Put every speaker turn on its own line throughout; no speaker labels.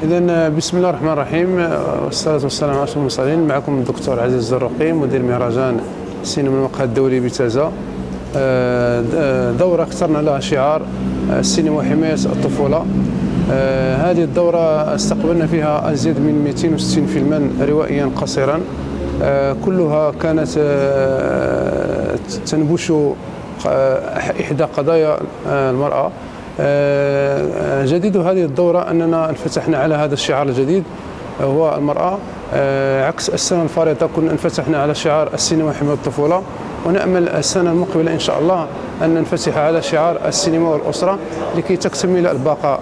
إذا بسم الله الرحمن الرحيم، والصلاة والسلام على أشرف المرسلين. معكم الدكتور عزيز الزرقي، مدير مهرجان السينما المقهى الدولي بتازا. دورة اخترنا لها شعار السينما وحماية الطفولة. هذه الدورة استقبلنا فيها أزيد من 260 فيلما روائيا قصيرا، كلها كانت تنبش إحدى قضايا المرأة. جديد هذه الدورة أننا انفتحنا على هذا الشعار الجديد، هو المرأة. عكس السنة الفارطة كنا انفتحنا على شعار السينما وحماية الطفولة، ونأمل السنة المقبلة إن شاء الله أن ننفتح على شعار السينما والأسرة لكي تكتمل الباقة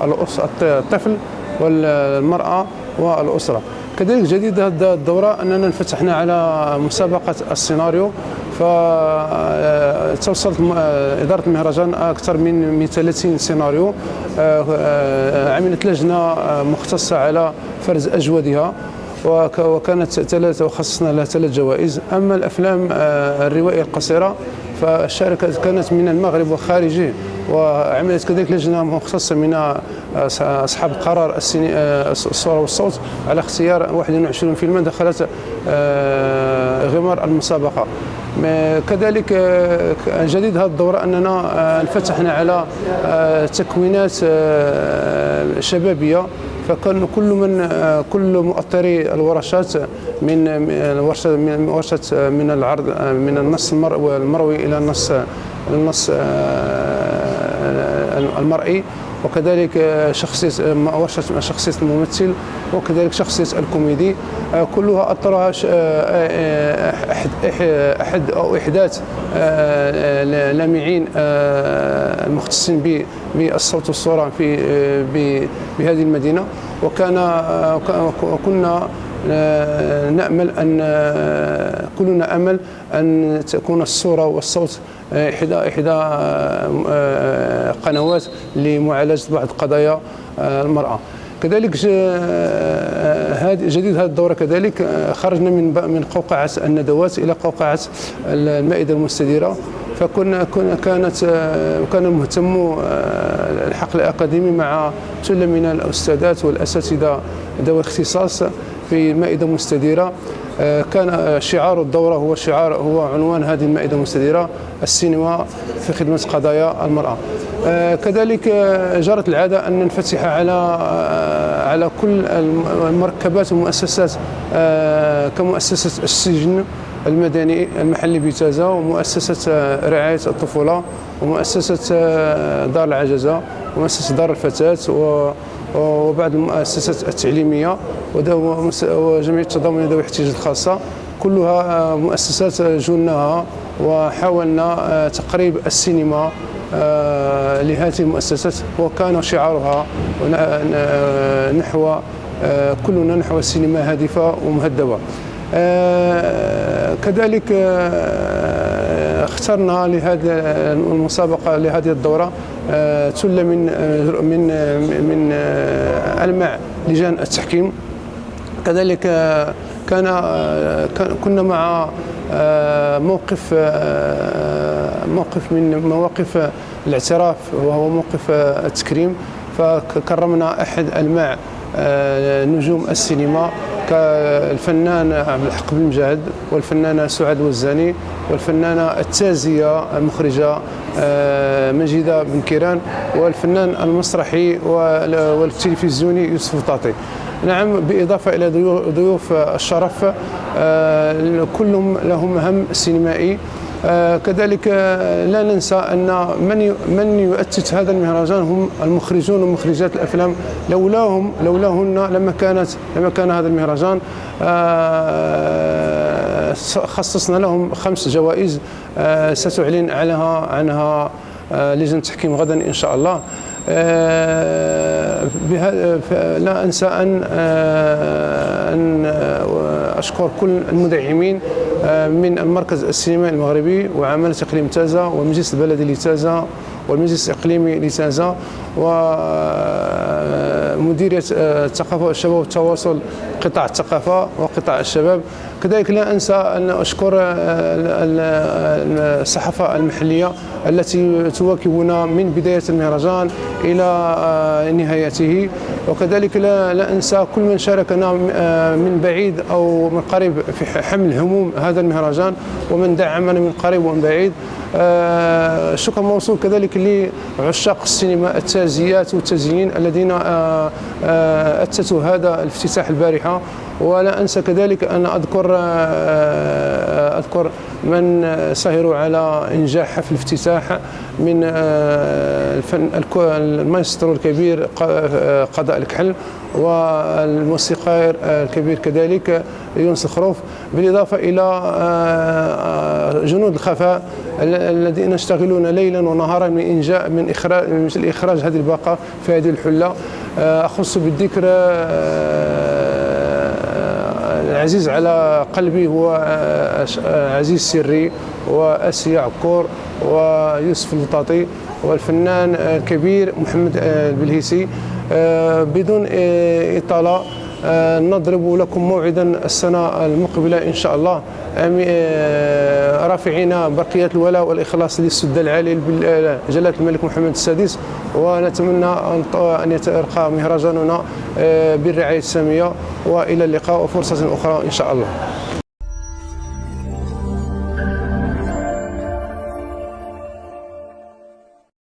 الطفل والمرأة والأسرة. كذلك جديد هذه الدورة أننا انفتحنا على مسابقة السيناريو، فتوصلت إدارة المهرجان أكثر من 30 سيناريو. عملت لجنة مختصة على فرز أجودها، وكانت وخصصنا لها 3 جوائز. أما الأفلام الروائية القصيرة فالشركة كانت من المغرب وخارجه، وعملت كذلك لجنة مختصة من أصحاب قرار الصورة والصوت على اختيار 21 فيلما دخلت غمار المسابقة. كذلك جديد هذه الدورة أننا انفتحنا على تكوينات شبابية، فكان كل مؤطري الورشات من ورشة من العرض من النص المروي إلى النص المرئي، وكذلك شخصية الممثل، وكذلك شخصية الكوميدي، كلها أطرها أحد أو إحداث لامعين المختصين بالصوت والصورة بهذه المدينة. وكنا نأمل كلنا أمل أن تكون الصورة والصوت إحدى قنوات لمعالجة بعض قضايا المرأة. كذلك جديد هذه الدورة كذلك خرجنا من قوقعة الندوات إلى قوقعة المائدة المستديرة، كان المهتم الحقل الأكاديمي مع ثلة من الأستاذات والأساتذة ذوي الاختصاص في المائدة المستديرة. كان شعار الدورة هو عنوان هذه المائدة المستديرة: السينما في خدمة قضايا المرأة. كذلك جرت العادة أن ننفتح على كل المركبات والمؤسسات كمؤسسة السجن المدني المحلي بتازا، ومؤسسة رعاية الطفولة، ومؤسسة دار العجزة، ومؤسسة دار الفتاة، وبعض المؤسسات التعليمية، وجمعية التضامن ذوي الاحتياجات الخاصة. كلها مؤسسات جولناها وحاولنا تقريب السينما لهذه المؤسسات، وكان شعارها كلنا نحو السينما هادفة ومهذبة. كذلك اخترنا لهذه المسابقة لهذه الدورة ثلة من ألمع لجان التحكيم. كذلك كنا مع موقف من مواقف الاعتراف، وهو موقف التكريم، فكرمنا أحد ألمع نجوم السينما كالفنان عبد الحق بن مجاهد، والفنانة سعاد وزاني، والفنانة التازية المخرجة مجيدة بن كيران، والفنان المسرحي والتلفزيوني يوسف الطاطي. نعم، بالإضافة إلى ضيوف الشرف كلهم لهم مهام سينمائي. كذلك لا ننسى أن من يؤسس هذا المهرجان هم المخرجون ومخرجات الأفلام. لولاهن لما كان هذا المهرجان. خصصنا لهم 5 جوائز ستعلن عنها لجنة التحكيم غدا إن شاء الله. لا أنسى أن أشكر كل المدعمين من المركز السينمائي المغربي وعمالة إقليم تازا والمجلس البلدي لتازا والمجلس الإقليمي لتازا، مديرية الثقافة والشباب والتواصل قطاع الثقافة وقطاع الشباب. كذلك لا أنسى أن أشكر الصحافة المحلية التي تواكبنا من بداية المهرجان إلى نهايته، وكذلك لا أنسى كل من شاركنا من بعيد أو من قريب في حمل هموم هذا المهرجان ومن دعمنا من قريب ومن بعيد. شكر موصول كذلك لعشاق السينما التازيات والتزيين الذين أتتوا هذا الافتتاح البارحة. ولا أنسى كذلك أن أذكر من سهروا على إنجاح حفل الافتتاح من المايسترو الكبير قضاء الكحل والموسيقار الكبير كذلك يونس الخروف، بالإضافة إلى جنود الخفاء الذين يشتغلون ليلا ونهارا من إخراج هذه الباقة في هذه الحلة. أخص بالذكر العزيز على قلبي هو عزيز سري وأسيا عكور ويوسف البطاطي والفنان الكبير محمد البلهيسي. بدون إطالة نضرب لكم موعدا السنة المقبلة إن شاء الله، رافعين برقيات الولاء والإخلاص للسد العالي جلالة الملك محمد السادس، ونتمنى أن يترقى مهرجاننا بالرعاية السامية. وإلى اللقاء وفرصة أخرى إن شاء الله.